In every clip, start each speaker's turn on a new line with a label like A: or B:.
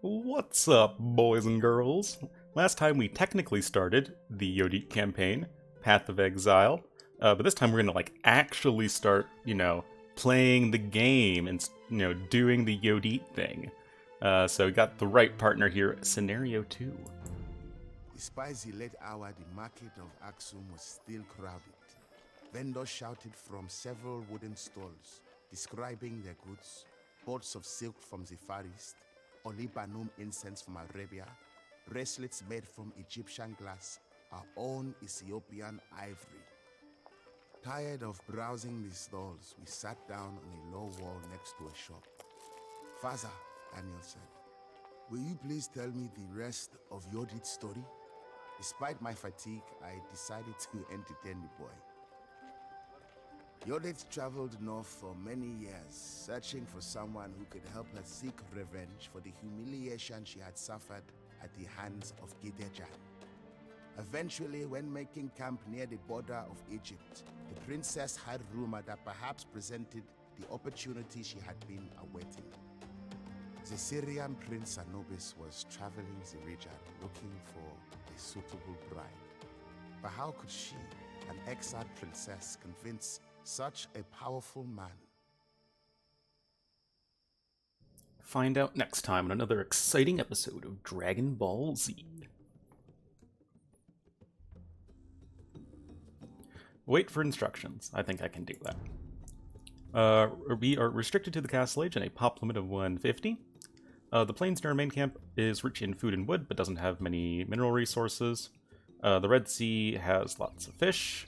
A: What's up, boys and girls? Last time we technically started the Yodit campaign, Path of Exile, but this time we're gonna actually start, playing the game and doing the Yodit thing. So we got the right partner here, Scenario 2.
B: Despite the late hour, the market of Aksum was still crowded. Vendors shouted from several wooden stalls, describing their goods: bolts of silk from the Far East, Olibanum incense from Arabia, bracelets made from Egyptian glass, our own Ethiopian ivory. Tired of browsing the stalls, we sat down on a low wall next to a shop. "Father," Daniel said, "will you please tell me the rest of Yodit's story?" Despite my fatigue, I decided to entertain the boy. Yodit traveled north for many years, searching for someone who could help her seek revenge for the humiliation she had suffered at the hands of Beja. Eventually, when making camp near the border of Egypt, the princess had rumor that perhaps presented the opportunity she had been awaiting. The Syrian prince Anubis was traveling the region looking for a suitable bride. But how could she, an exiled princess, convince such a powerful man?
A: Find out next time on another exciting episode of Dragon Ball Z. Wait for instructions. I think I can do that. We are restricted to the castle age and a pop limit of 150. The plains near our main camp is rich in food and wood, but doesn't have many mineral resources. The Red Sea has lots of fish.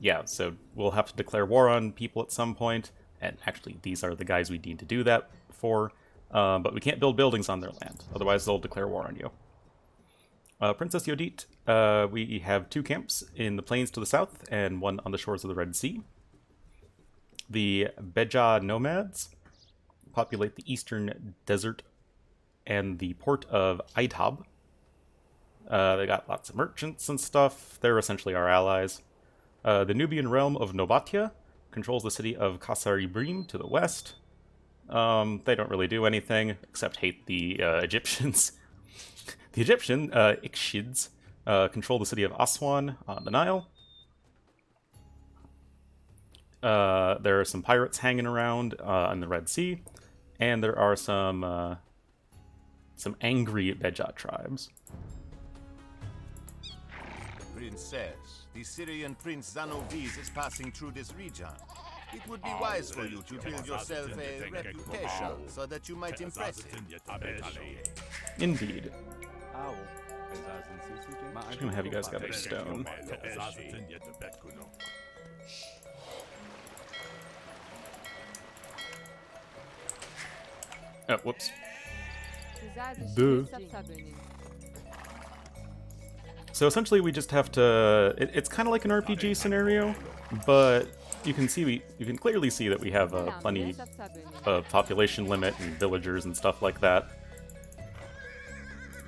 A: Yeah, so we'll have to declare war on people at some point, and actually these are the guys we need to do that for, but we can't build buildings on their land, otherwise they'll declare war on you. Princess Yodit, we have 2 camps in the plains to the south, and 1 on the shores of the Red Sea. The Beja nomads populate the eastern desert and the port of Aitab. They got lots of merchants and stuff. They're essentially our allies. The Nubian realm of Nabataeans controls the city of Kasaribrim to the west. They don't really do anything except hate the Egyptians. The Egyptian Ikshids control the city of Aswan on the Nile. There are some pirates hanging around on the Red Sea, and there are some angry Beja tribes.
C: Princess, the Syrian Prince Zanoviz is passing through this region. It would be wise for you to build yourself a reputation so that you might impress him.
A: Indeed. I'm gonna have you guys gather stone. Oh, whoops. Duh. So essentially we just have to... It's kind of like an RPG scenario, but you can clearly see that we have plenty of population limit and villagers and stuff like that.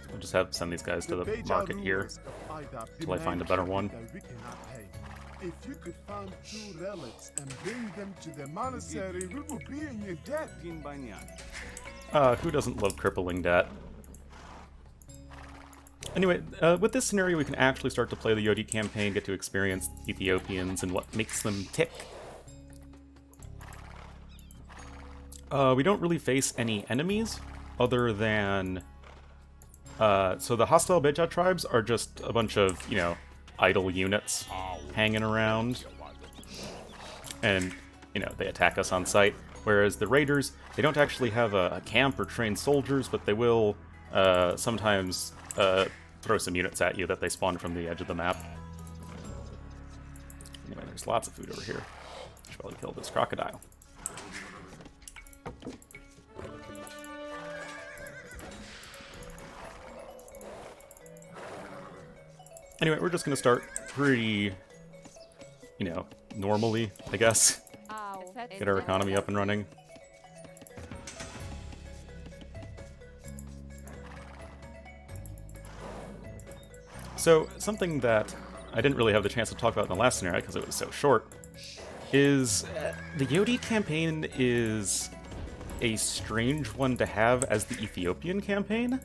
A: We'll just have to send these guys to the market here until I find a better one.
D: If you could find 2 relics and bring them to the monastery, we will be in your debt.
A: Who doesn't love crippling debt? Anyway, with this scenario we can actually start to play the Yodit campaign, get to experience Ethiopians and what makes them tick. We don't really face any enemies other than... so the hostile Beja tribes are just a bunch of, idle units hanging around. And, they attack us on sight. Whereas the raiders, they don't actually have a camp or trained soldiers, but they will sometimes throw some units at you that they spawn from the edge of the map. Anyway, there's lots of food over here. Should probably kill this crocodile. Anyway, we're just gonna start pretty, normally, I guess. Get our economy up and running. So, something that I didn't really have the chance to talk about in the last scenario because it was so short, is the Yodit campaign is a strange one to have as the Ethiopian campaign.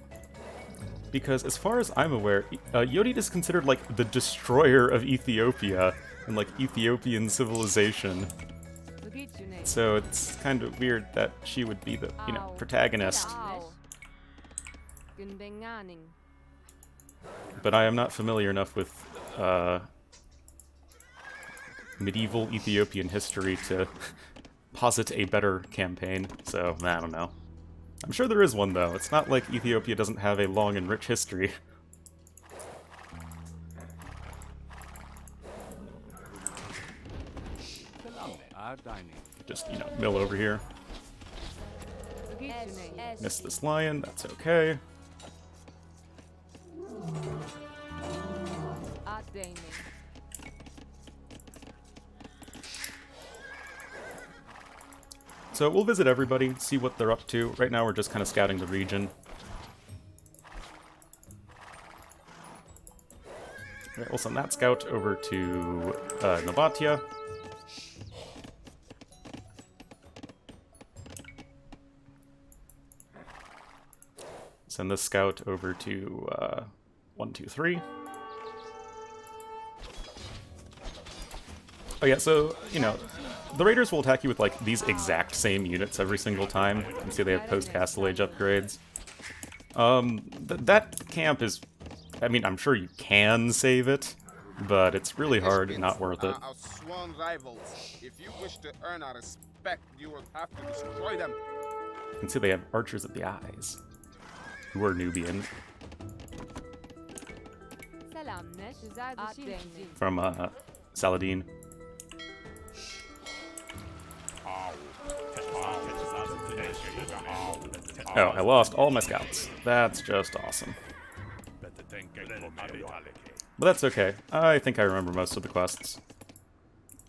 A: Because as far as I'm aware, Yodit is considered like the destroyer of Ethiopia and like Ethiopian civilization. So it's kind of weird that she would be the, protagonist. But I am not familiar enough with medieval Ethiopian history to posit a better campaign, so I don't know. I'm sure there is one, though. It's not like Ethiopia doesn't have a long and rich history. Just, mill over here. Missed this lion, that's okay. So we'll visit everybody, see what they're up to. Right now we're just kind of scouting the region. Right, we'll send that scout over to Nabatea. Send this scout over to 1, 2, 3. Oh yeah, so, the raiders will attack you with, like, these exact same units every single time. You can see they have post-Castle Age upgrades. That camp is... I mean, I'm sure you can save it, but it's really hard and not worth it.
E: Our sworn rivals. If you wish to earn our respect, you will have to destroy them.
A: You can see they have archers at the eyes, who are Nubian. From, Saladin. Oh, I lost all my scouts. That's just awesome. But that's okay. I think I remember most of the quests.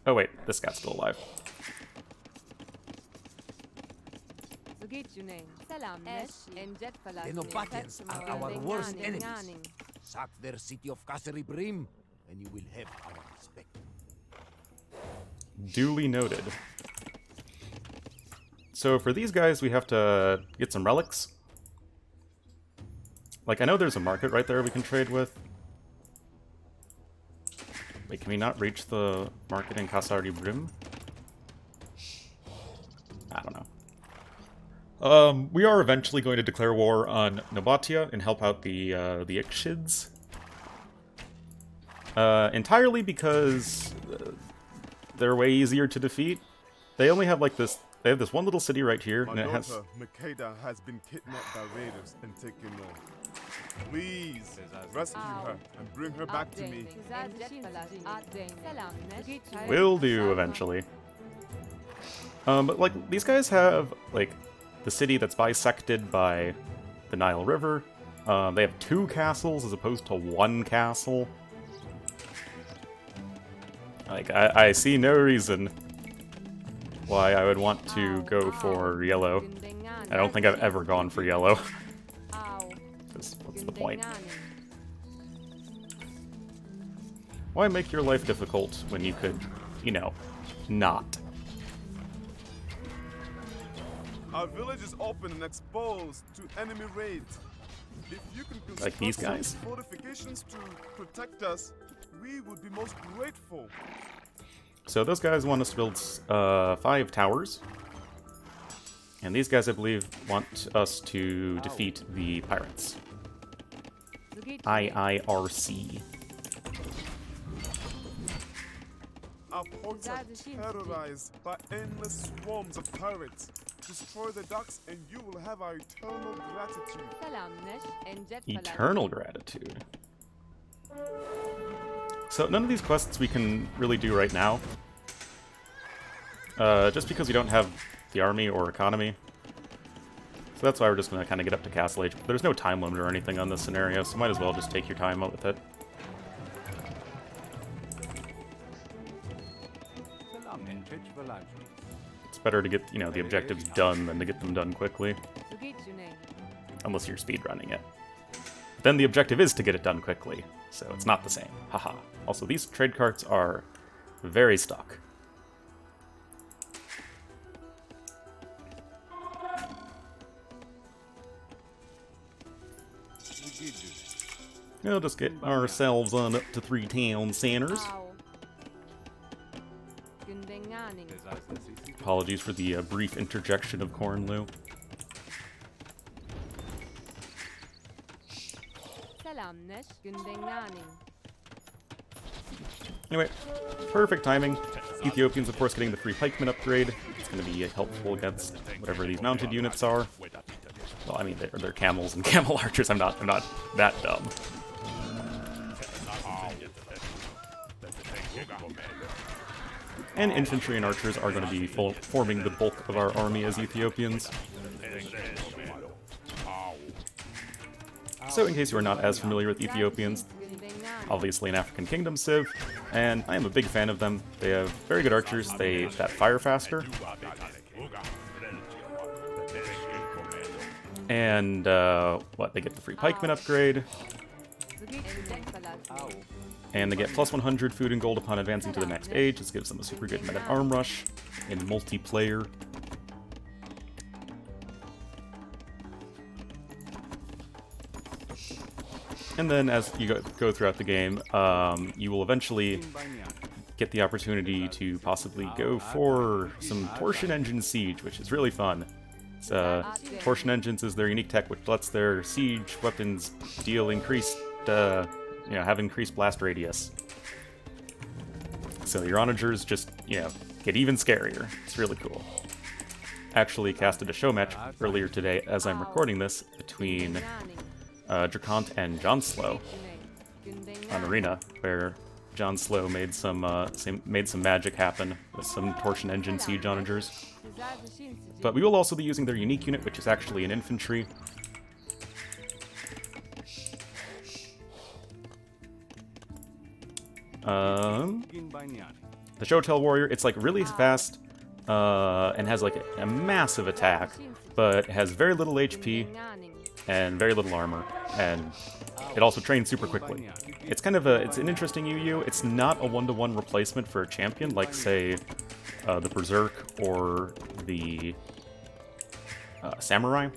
A: Oh wait, this scout's still alive.
F: The Nabataeans are our worst enemies. Sack their city of Kaseri Brim, and you will have our respect.
A: Duly noted. So for these guys, we have to get some relics. Like, I know there's a market right there we can trade with. Wait, can we not reach the market in Kasari Brim? I don't know. We are eventually going to declare war on Nabatea and help out the Ikshids. Entirely because they're way easier to defeat. They only have like this. They have this one little city right here, and it has.
D: Makeda has been kidnapped by raiders and taken off. Please rescue her and bring her back to me.
A: Will do eventually. But like these guys have like the city that's bisected by the Nile River. They have 2 castles as opposed to 1 castle. Like I see no reason why I would want to go for yellow. I don't think I've ever gone for yellow. What's the point? Why make your life difficult when you could, not?
D: Our village is open and exposed to enemy raids. If you can construct
A: like these guys?
D: Fortifications to protect us, we would be most grateful.
A: So those guys want us to build 5 towers. And these guys, I believe, want us to defeat the pirates. IIRC.
D: Our ports are terrorized by endless swarms of pirates. Destroy the docks and you will have our eternal gratitude.
A: Eternal gratitude. So none of these quests we can really do right now. Just because we don't have the army or economy. So that's why we're just going to kind of get up to Castle Age. There's no time limit or anything on this scenario, so might as well just take your time out with it. It's better to get, the objectives done than to get them done quickly. Unless you're speedrunning it. Then the objective is to get it done quickly, so it's not the same. Haha. Also, these trade carts are very stuck. We'll just get ourselves on up to 3 town centers. Apologies for the brief interjection of Ornlu. Anyway, perfect timing. Ethiopians, of course, getting the free pikeman upgrade. It's going to be helpful against whatever these mounted units are. Well, I mean, they're camels and camel archers. I'm not that dumb. And infantry and archers are going to be forming the bulk of our army as Ethiopians. So in case you are not as familiar with Ethiopians, obviously an African kingdom civ, and I am a big fan of them. They have very good archers, that fire faster. And, they get the free pikeman upgrade. And they get plus 100 food and gold upon advancing to the next age. This gives them a super good meta arm rush in multiplayer. And then as you go throughout the game, you will eventually get the opportunity to possibly go for some torsion engine siege, which is really fun. Torsion engines is their unique tech, which lets their siege weapons deal increased, have increased blast radius. So your onagers just, get even scarier. It's really cool. Actually casted a show match earlier today as I'm recording this between Drakant and John Slow on Arena, where John Slow made some magic happen with some torsion engine siege onagers. But we will also be using their unique unit, which is actually an infantry. The Showtell Warrior, it's like really fast and has like a massive attack, but has very little HP and very little armor, and it also trains super quickly. It's kind of it's an interesting UU. It's not a one-to-one replacement for a champion like, say, the Berserk or the Samurai.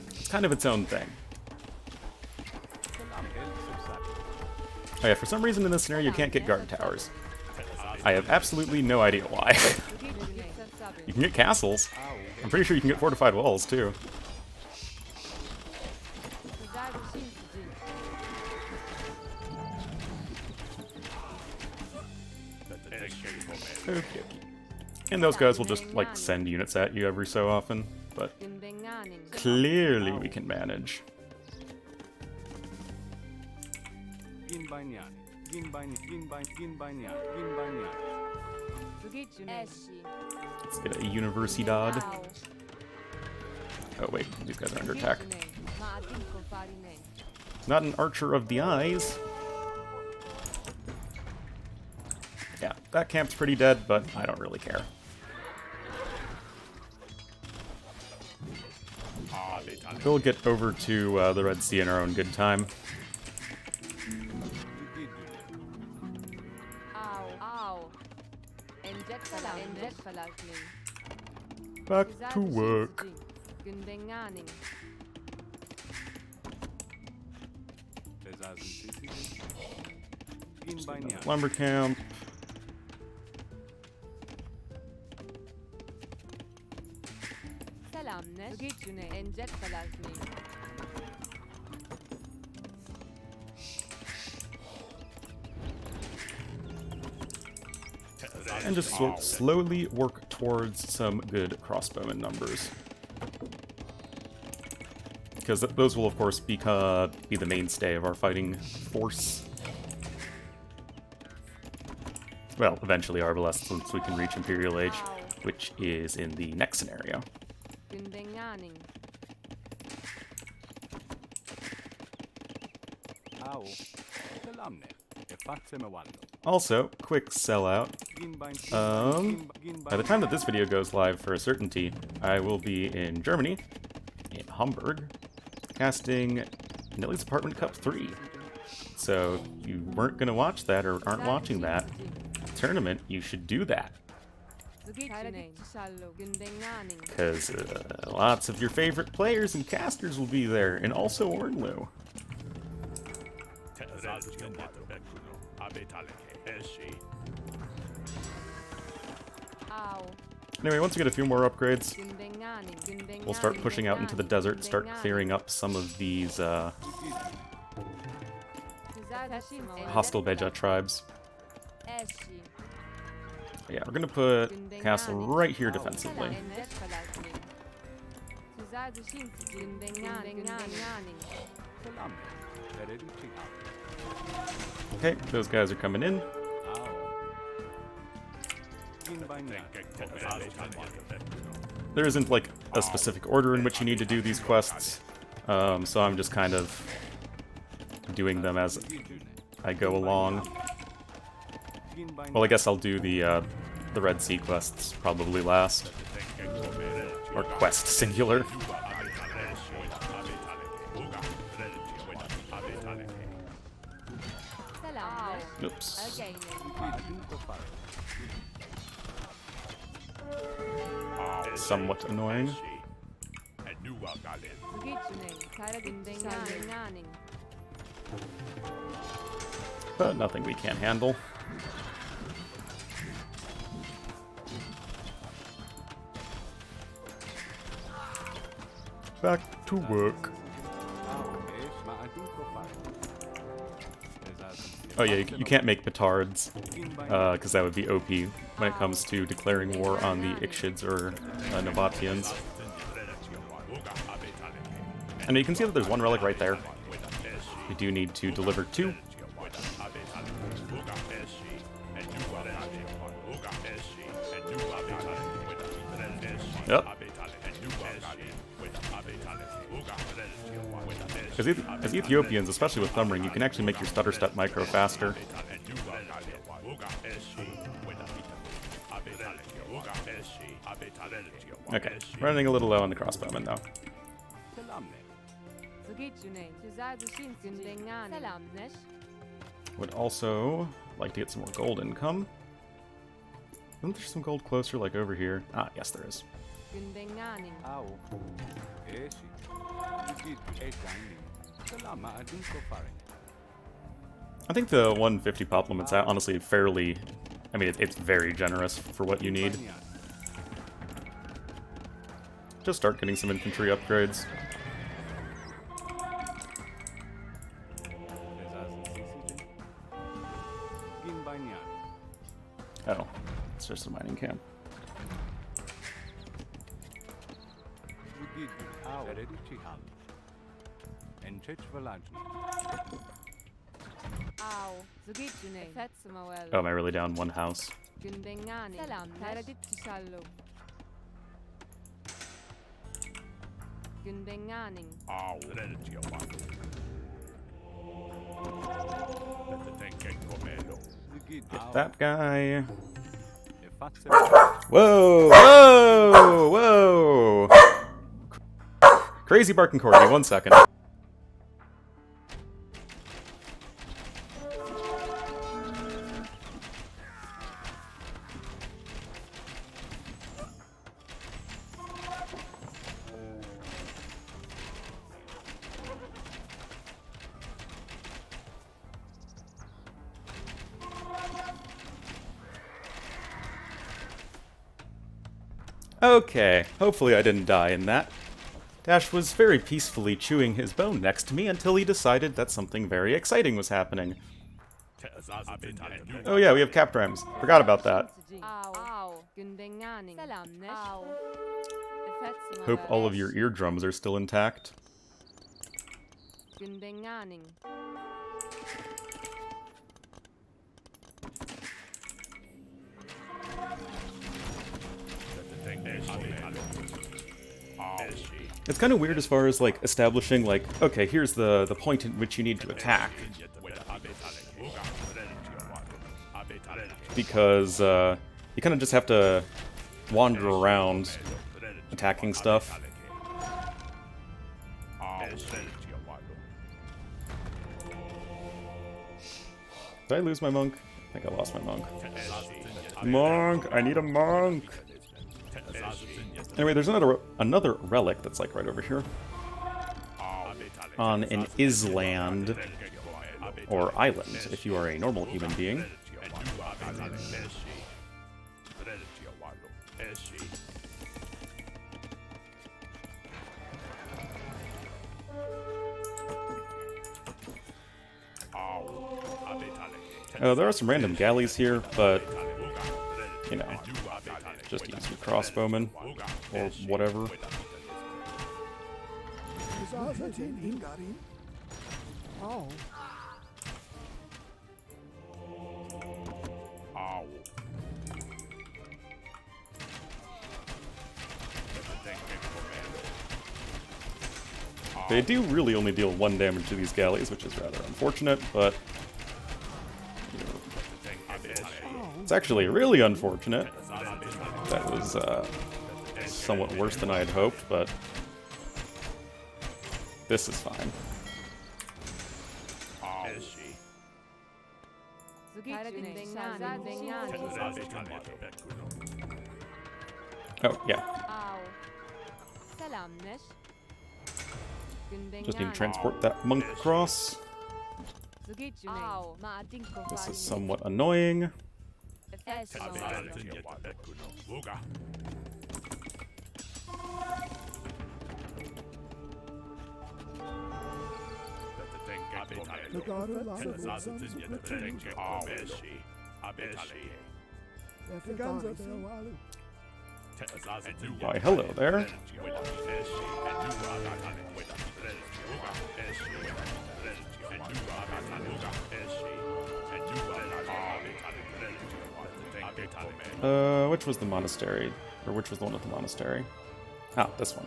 A: It's kind of its own thing. Oh yeah, for some reason in this scenario you can't get guard towers. I have absolutely no idea why. You can get castles. I'm pretty sure you can get fortified walls too. Okay. And those guys will just, like, send units at you every so often, but clearly we can manage. Let's get a Universidad. Oh wait, these guys are under attack. Not an Archer of the Eyes. Yeah, that camp's pretty dead, but I don't really care. We'll get over to the Red Sea in our own good time. Back to work. Lumber camp. And just slowly work towards some good crossbowman numbers. Because those will, of course, be the mainstay of our fighting force. Well, eventually Arbalest, since we can reach Imperial Age, which is in the next scenario. Also, quick sellout. By the time that this video goes live for a certainty, I will be in Germany, in Hamburg, casting Nilly's Apartment Cup 3. So, if you weren't going to watch that or aren't watching that tournament, you should do that. Because lots of your favorite players and casters will be there, and also Ornlu. Anyway, once we get a few more upgrades, we'll start pushing out into the desert, start clearing up some of these hostile Beja tribes. Yeah, we're gonna put castle right here defensively. Okay, those guys are coming in. There isn't like a specific order in which you need to do these quests, so I'm just kind of doing them as I go along. Well, I guess I'll do the Red Sea quests probably last. Or quest singular. Oops. Somewhat annoying. But nothing we can't handle. Back to work. Oh yeah, you can't make petards, because that would be OP when it comes to declaring war on the Ikshids or Nabataeans. And you can see that there's one relic right there. We do need to deliver 2. Yep. Because as Ethiopians, especially with Thumbring, you can actually make your stutter step micro faster. Okay, running a little low on the crossbowmen though. Would also like to get some more gold income. Isn't there some gold closer, like over here? Ah, yes there is. I think the 150 populament's honestly fairly... I mean, it's very generous for what you need. Just start getting some infantry upgrades. Oh, it's just a mining camp. Oh, am I really down one house? Get that guy. Whoa! Whoa! Whoa! Crazy barking corgi, 1 second. Okay, hopefully I didn't die in that. Dash was very peacefully chewing his bone next to me until he decided that something very exciting was happening. Oh yeah, we have cap rams. Forgot about that. Hope all of your eardrums are still intact. It's kind of weird as far as, like, establishing, like, okay, here's the point in which you need to attack. Because, you kind of just have to wander around attacking stuff. Did I lose my monk? I think I lost my monk. Monk! I need a monk! Anyway, there's another relic that's like right over here. On an island, or island, if you are a normal human being. There are some random galleys here, but, you know, just use your crossbowmen, or whatever. They do really only deal 1 damage to these galleys, which is rather unfortunate, but it's actually really unfortunate. That was somewhat worse than I had hoped, but this is fine. Oh, yeah. Just need to transport that monk across. This is somewhat annoying. Why, hello there. Which was the monastery? Or which was the one at the monastery? Ah, this one.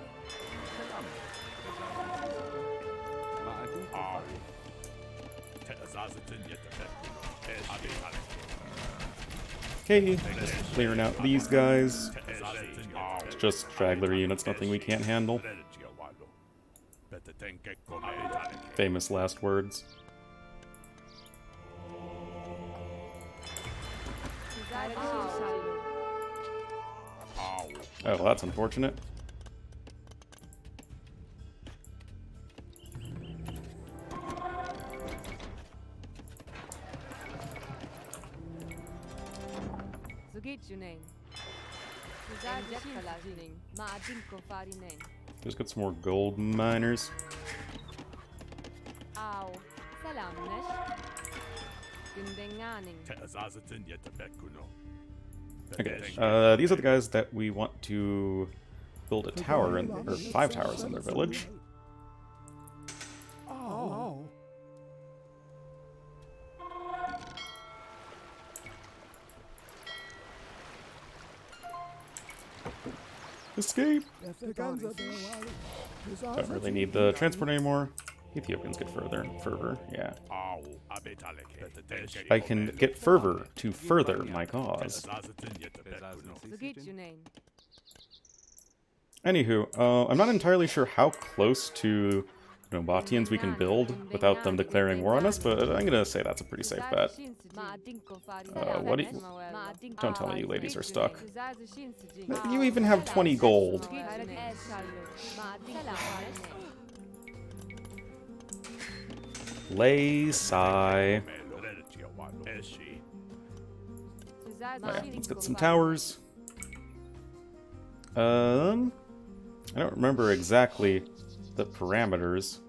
A: Okay, just clearing out these guys. It's just straggler units, nothing we can't handle. Famous last words. Oh, well, that's unfortunate. Just got some more gold miners. Okay, these are the guys that we want to build a tower in, or 5 towers in their village. Escape! Don't really need the transport anymore. Ethiopians get fervor, yeah. I can get fervor to further my cause. Anywho, I'm not entirely sure how close to Nabataeans we can build without them declaring war on us, but I'm gonna say that's a pretty safe bet. What do you... Don't tell me you ladies are stuck. You even have 20 gold. Lay sigh. Oh yeah, let's get some towers. I don't remember exactly the parameters.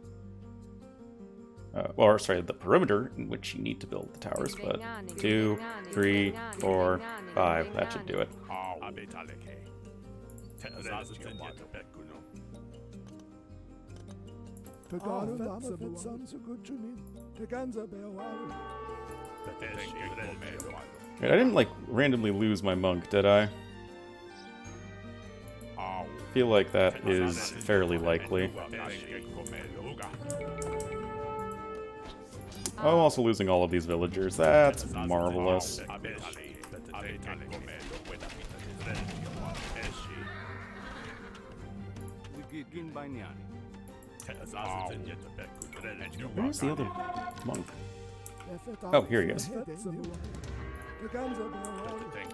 A: Or sorry, the perimeter in which you need to build the towers, but 2, 3, 4, 5, that should do it. Wait, I didn't like randomly lose my monk, did I? I feel like that is fairly likely. Oh, I'm also losing all of these villagers. That's marvelous. Where's the other monk? Oh, here he is.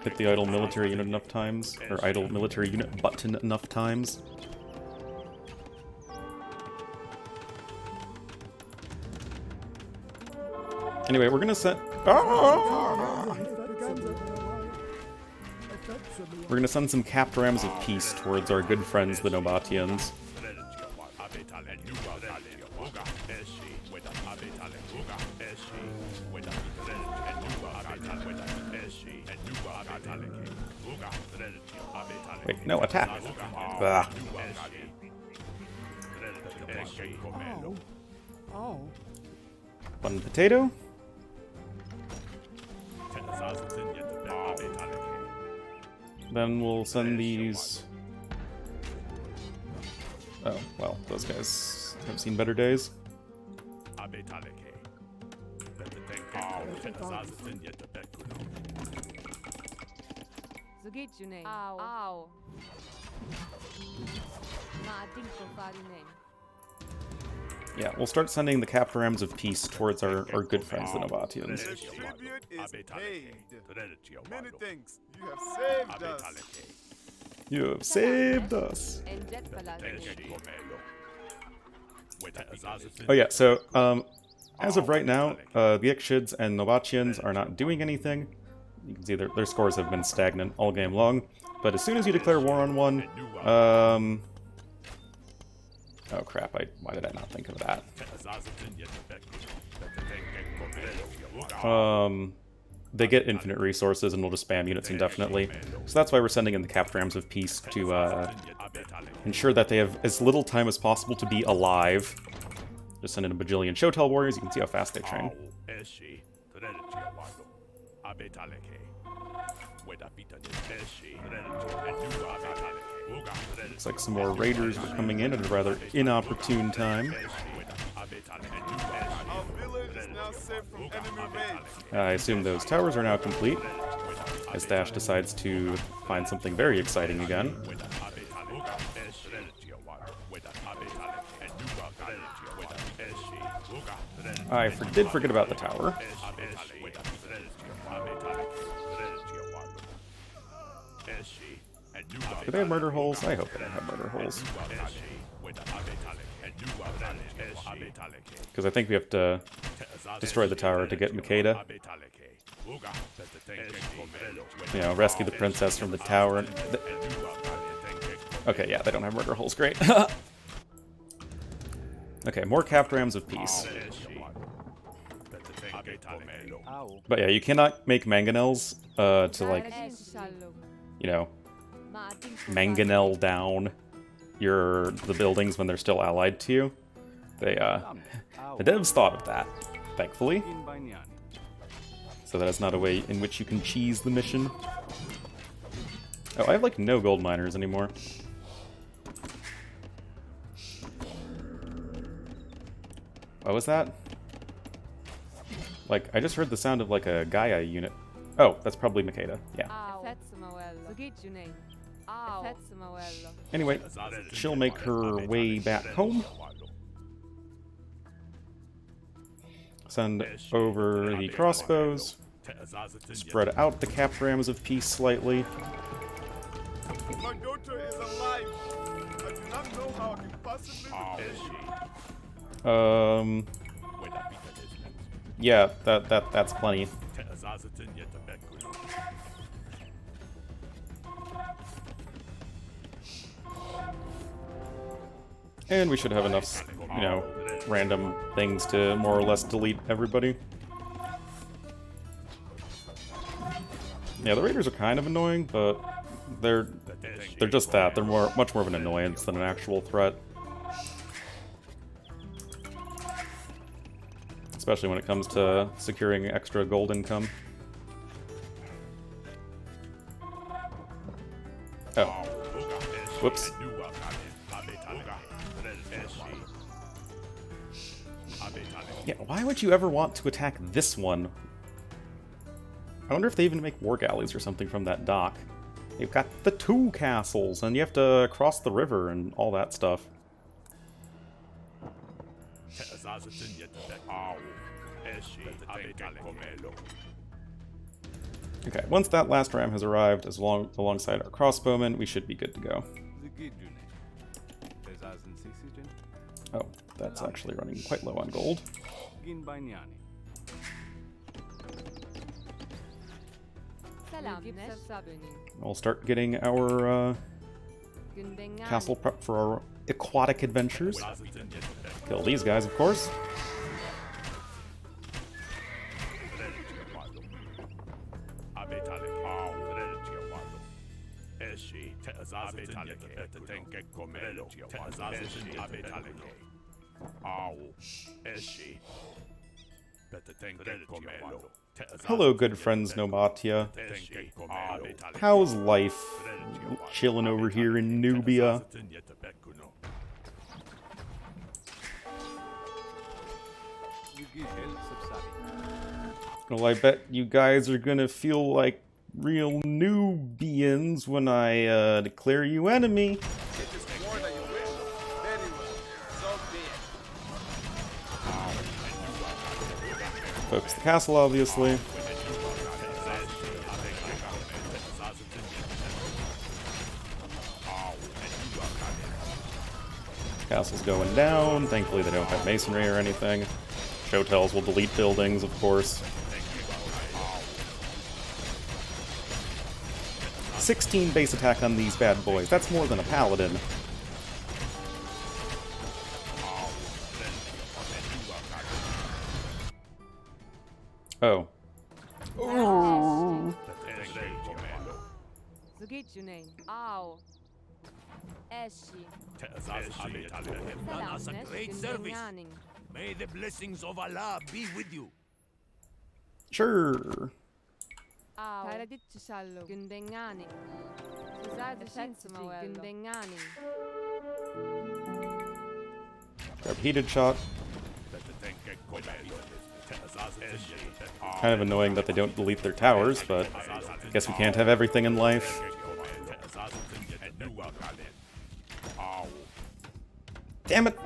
A: Hit the idle military unit enough times, or idle military unit button enough times. Anyway, we're gonna send. We're gonna send some capped rams of peace towards our good friends, the Nabataeans. Wait, no, attack! Bah. One potato. Then we'll send these... Oh, well, those guys have seen better days. Yeah, we'll start sending the capped rams of peace towards our good friends, the Nabataeans.
D: The tribute is paid. Many thanks. You have saved us.
A: You have saved us! Oh yeah, so, as of right now, the Ikshids and Nabataeans are not doing anything. You can see their scores have been stagnant all game long. But as soon as you declare war on one, oh crap, why did I not think of that? They get infinite resources and will just spam units indefinitely. So that's why we're sending in the capped rams of peace to ensure that they have as little time as possible to be alive. Just send in a bajillion Shotel warriors, you can see how fast they train. Looks like some more raiders are coming in at a rather inopportune time.
D: Our village is now safe from enemy raids.
A: I assume those towers are now complete, as Dash decides to find something very exciting again. I did forget about the tower. Do they have murder holes? I hope they don't have murder holes. Because I think we have to destroy the tower to get Makeda. You know, rescue the princess from the tower. Okay, yeah, they don't have murder holes. Great. Okay, more capped rams of peace. But yeah, you cannot make mangonels to, like, you know, mangonel down the buildings when they're still allied to you. The devs thought of that, thankfully. So that is not a way in which you can cheese the mission. Oh, I have like no gold miners anymore. What was that? Like, I just heard the sound of like a Gaia unit. Oh, that's probably Makeda. Yeah. Anyway, she'll make her way back home. Send over the crossbows. Spread out the capped rams of peace slightly.
D: My daughter is alive. I do not know how I can possibly repay you.
A: Yeah, that's plenty. And we should have enough, you know, random things to more or less delete everybody. Yeah, the raiders are kind of annoying, but they're just that. They're much more of an annoyance than an actual threat. Especially when it comes to securing extra gold income. Oh. Whoops. Yeah, why would you ever want to attack this one? I wonder if they even make war galleys or something from that dock. You've got the 2 castles, and you have to cross the river and all that stuff. Okay, once that last ram has arrived alongside our crossbowmen, we should be good to go. Oh, that's actually running quite low on gold. We'll start getting our castle prep for our aquatic adventures. Kill these guys, of course. Hello, good friends, Nabataeans. How's life chilling over here in Nubia? Well, I bet you guys are gonna feel like real Nubians when I declare you enemy.
E: It is more than you wish. Very well. So be it.
A: Focus the castle, obviously. Castle's going down. Thankfully they don't have masonry or anything. Show tells will delete buildings, of course. 16 base attack on these bad boys. That's more than a paladin. Oh.
F: Done us a great service. May the blessings of Allah be with you.
A: Sure. Grab heated shot. Kind of annoying that they don't delete their towers, but I guess we can't have everything in life. Damn it!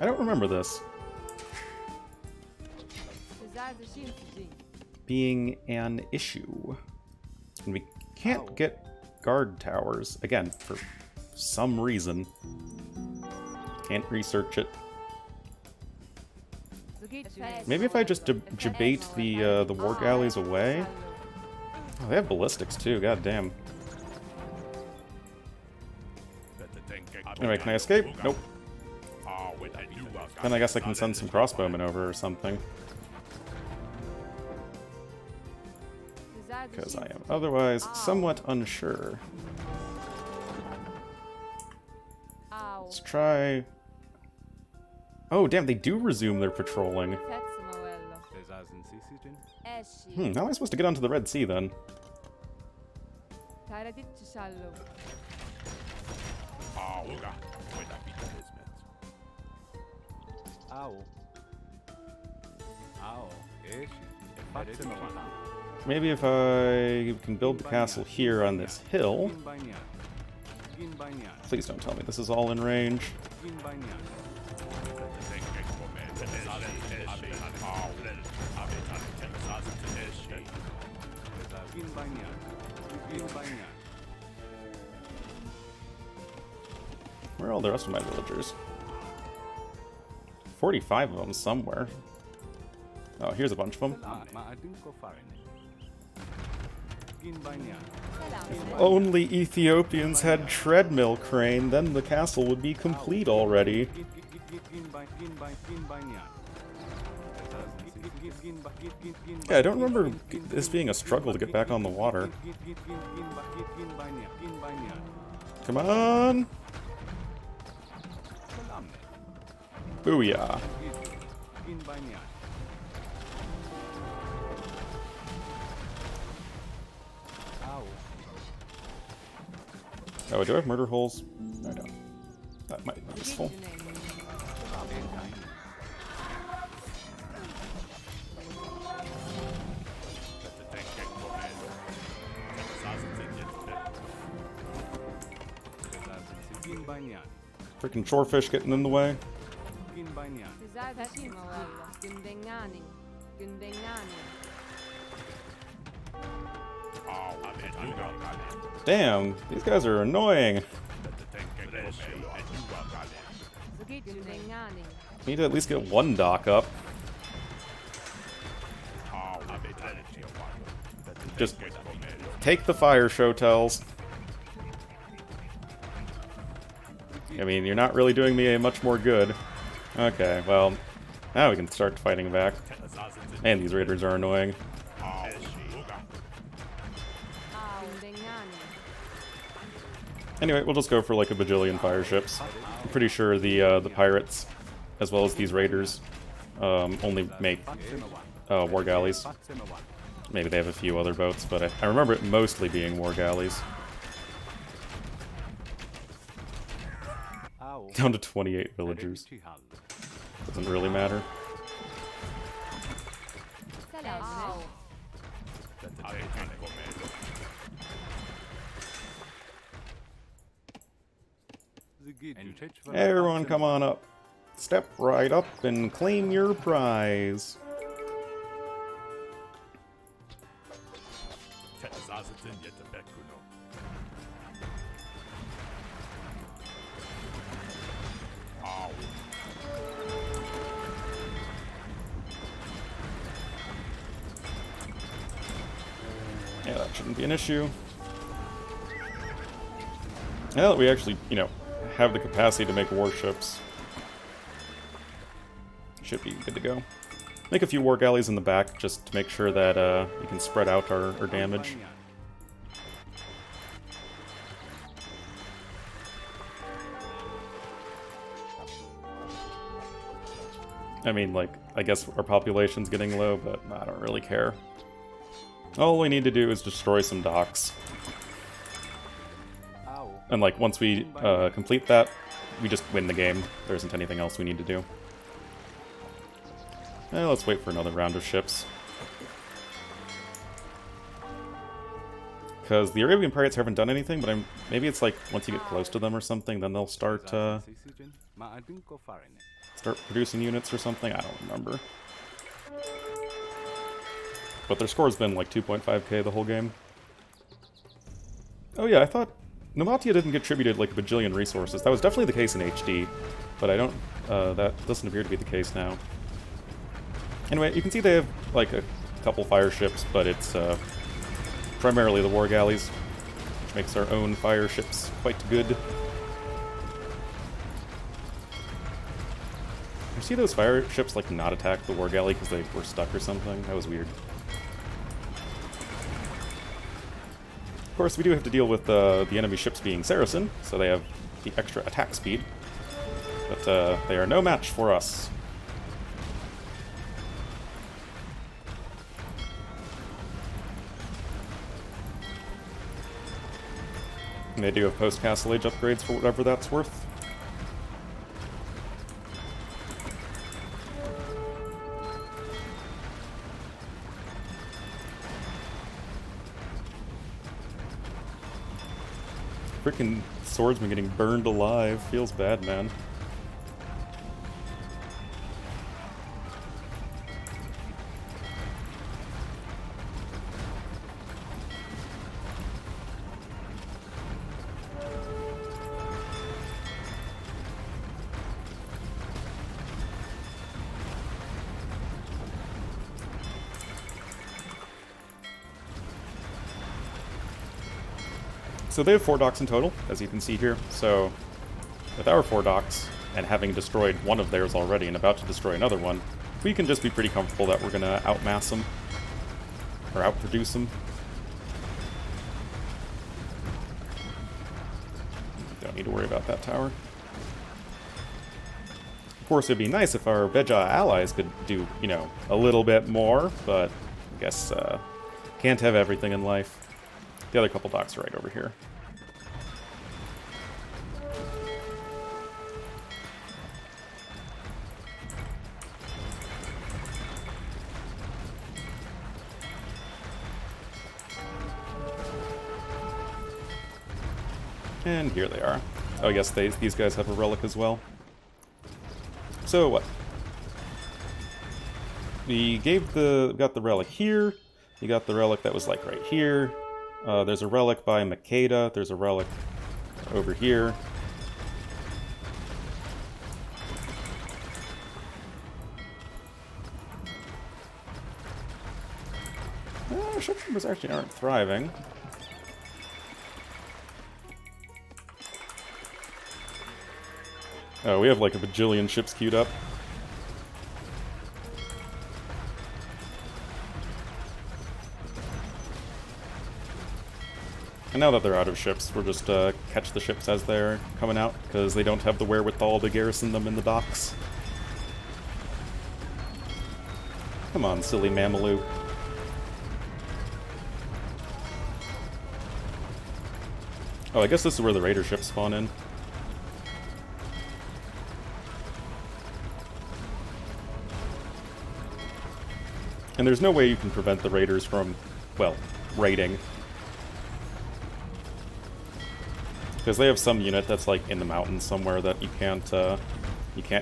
A: I don't remember this being an issue. And we can't get guard towers, again, for some reason. Can't research it. Maybe if I just debate the war galleys away? Oh, they have ballistics too, god damn. Anyway, can I escape? Nope. Then I guess I can send some crossbowmen over or something. Because I am otherwise somewhat unsure. Let's try... Oh, damn, they do resume their patrolling. How am I supposed to get onto the Red Sea, then? Maybe if I can build the castle here on this hill. Please don't tell me this is all in range. Where are all the rest of my villagers? 45 of them somewhere. Oh, here's a bunch of them. If only Ethiopians had treadmill crane, then the castle would be complete already. Yeah, I don't remember this being a struggle to get back on the water. Come on! Booyah! Oh, do I have murder holes? I don't. That might be useful. Freaking shorefish getting in the way. Damn, these guys are annoying. Need to at least get one dock up. Just take the fire, Showtells. I mean, you're not really doing me much more good. Okay, well, now we can start fighting back. Man, these raiders are annoying. Anyway, we'll just go for like a bajillion fire ships. I'm pretty sure the pirates, as well as these raiders, only make war galleys. Maybe they have a few other boats, but I remember it mostly being war galleys. Down to 28 villagers. Doesn't really matter. Everyone come on up. Step right up and claim your prize. Yeah, that shouldn't be an issue. Now that we actually, you know, have the capacity to make warships, should be good to go. Make a few war galleys in the back just to make sure that we can spread out our damage. I mean, like, I guess our population's getting low, but I don't really care. All we need to do is destroy some docks. And, like, once we complete that, we just win the game. There isn't anything else we need to do. Let's wait for another round of ships. Because the Arabian pirates haven't done anything, but maybe it's like once you get close to them or something, then they'll start producing units or something. I don't remember. But their score's been like 2.5k the whole game. Oh yeah, I thought Nabataea didn't get tributed like a bajillion resources. That was definitely the case in HD, but I don't. That doesn't appear to be the case now. Anyway, you can see they have like a couple fire ships, but it's primarily the war galleys, which makes our own fire ships quite good. You see those fire ships like not attack the war galley because they were stuck or something? That was weird. Of course, we do have to deal with the enemy ships being Saracen, so they have the extra attack speed, but they are no match for us. And they do have post-Castle Age upgrades for whatever that's worth. Frickin' swordsman getting burned alive. Feels bad, man. So they have 4 docks in total, as you can see here. So with our 4 docks, and having destroyed one of theirs already and about to destroy another one, we can just be pretty comfortable that we're going to outmass them, or outproduce them. Don't need to worry about that tower. Of course, it'd be nice if our Beja allies could do, you know, a little bit more, but I guess can't have everything in life. The other couple docks are right over here. And here they are. Oh yes, these guys have a relic as well. So what? we got the relic here. You got the relic that was like right here. There's a relic by Makeda. There's a relic over here. Ship troopers actually aren't thriving. Oh, we have like a bajillion ships queued up. And now that they're out of ships, we'll just catch the ships as they're coming out, because they don't have the wherewithal to garrison them in the docks. Come on, silly Mameluke. Oh, I guess this is where the raider ships spawn in. And there's no way you can prevent the raiders from, well, raiding. Because they have some unit that's like in the mountains somewhere that you can't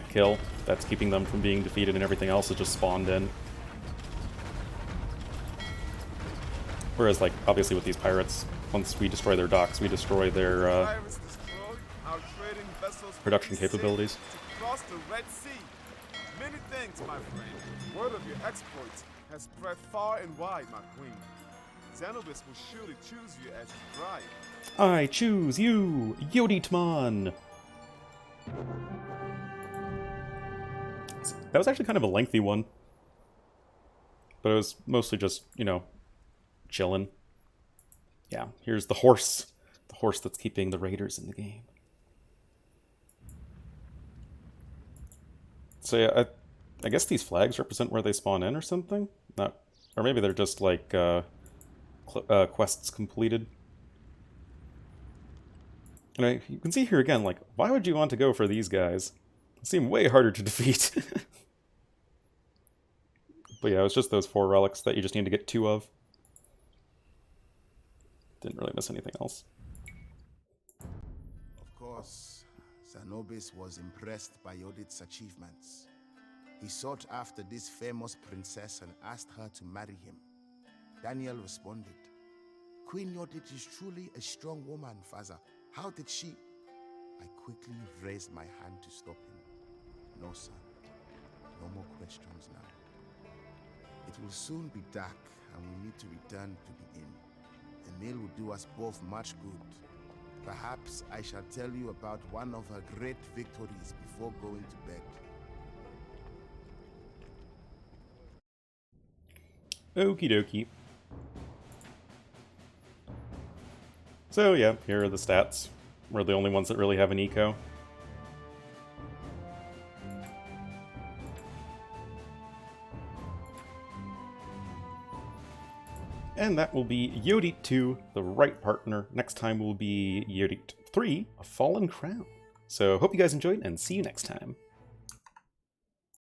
A: kill. That's keeping them from being defeated, and everything else is just spawned in. Whereas, like, obviously with these pirates, once we destroy their docks, we destroy their production capabilities.
D: To cross the Red Sea. Many thanks, my friend. Word of your exploits has spread far and wide, my queen. Xanobus will surely choose you as his bride.
A: I choose you, Yodit. That was actually kind of a lengthy one. But it was mostly just, you know, chillin'. Yeah, here's the horse. The horse that's keeping the raiders in the game. So yeah, I guess these flags represent where they spawn in or something? Not, or maybe they're just like quests completed. And you can see here again, like, why would you want to go for these guys? They seem way harder to defeat. But yeah, it's just those 4 relics that you just need to get 2 of. Didn't really miss anything else.
B: Of course, Xanobus was impressed by Yodit's achievements. He sought after this famous princess and asked her to marry him. Daniel responded, "Queen Yodit is truly a strong woman, Father. How did she?" I quickly raised my hand to stop him. "No, son. No more questions now. It will soon be dark, and we need to return to the inn. A meal will do us both much good. Perhaps I shall tell you about one of her great victories before going to bed."
A: Okie dokie. So yeah, here are the stats. We're the only ones that really have an eco. And that will be Yodit 2, the right partner. Next time will be Yodit 3, a fallen crown. So hope you guys enjoyed, and see you next time.